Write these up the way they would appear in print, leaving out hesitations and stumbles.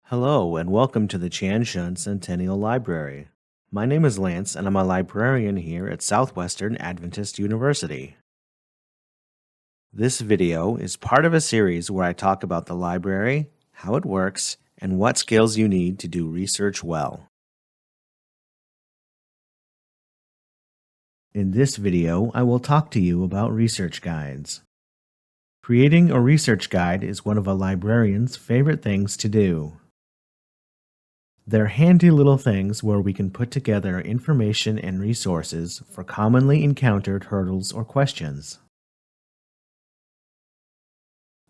Hello, and welcome to the Chanshan Centennial Library. My name is Lance, and I'm a librarian here at Southwestern Adventist University. This video is part of a series where I talk about the library, how it works, and what skills you need to do research well. In this video, I will talk to you about research guides. Creating a research guide is one of a librarian's favorite things to do. They're handy little things where we can put together information and resources for commonly encountered hurdles or questions.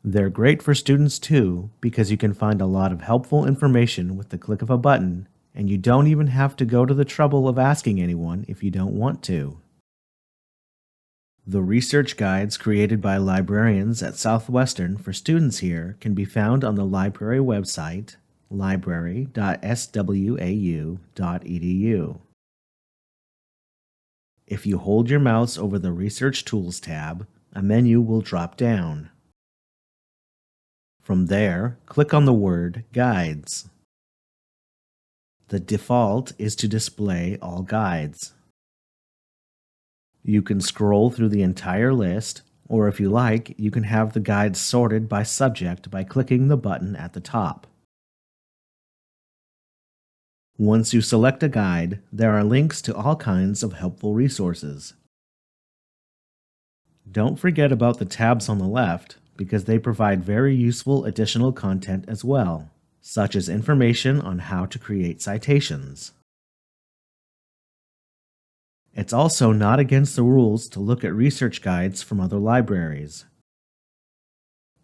They're great for students too because you can find a lot of helpful information with the click of a button, and you don't even have to go to the trouble of asking anyone if you don't want to. The research guides created by librarians at Southwestern for students here can be found on the library website library.swau.edu. If you hold your mouse over the Research Tools tab, a menu will drop down. From there, click on the word Guides. The default is to display all guides. You can scroll through the entire list, or if you like, you can have the guides sorted by subject by clicking the button at the top. Once you select a guide, there are links to all kinds of helpful resources. Don't forget about the tabs on the left, because they provide very useful additional content as well, such as information on how to create citations. It's also not against the rules to look at research guides from other libraries.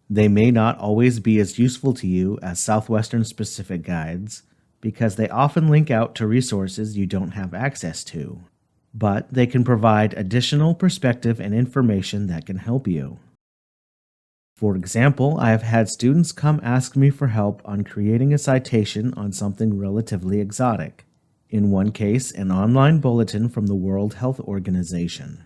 They may not always be as useful to you as Southwestern-specific guides, because they often link out to resources you don't have access to, but they can provide additional perspective and information that can help you. For example, I have had students come ask me for help on creating a citation on something relatively exotic. In one case, an online bulletin from the World Health Organization.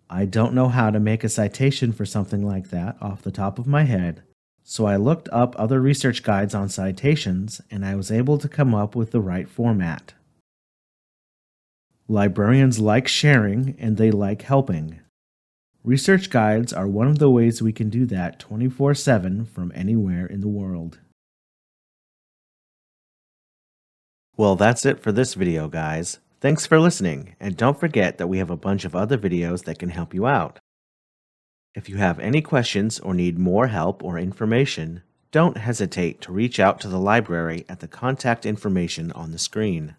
I don't know how to make a citation for something like that off the top of my head, so I looked up other research guides on citations, and I was able to come up with the right format. Librarians like sharing, and they like helping. Research guides are one of the ways we can do that 24/7 from anywhere in the world. Well, that's it for this video, guys. Thanks for listening, and don't forget that we have a bunch of other videos that can help you out. If you have any questions or need more help or information, don't hesitate to reach out to the library at the contact information on the screen.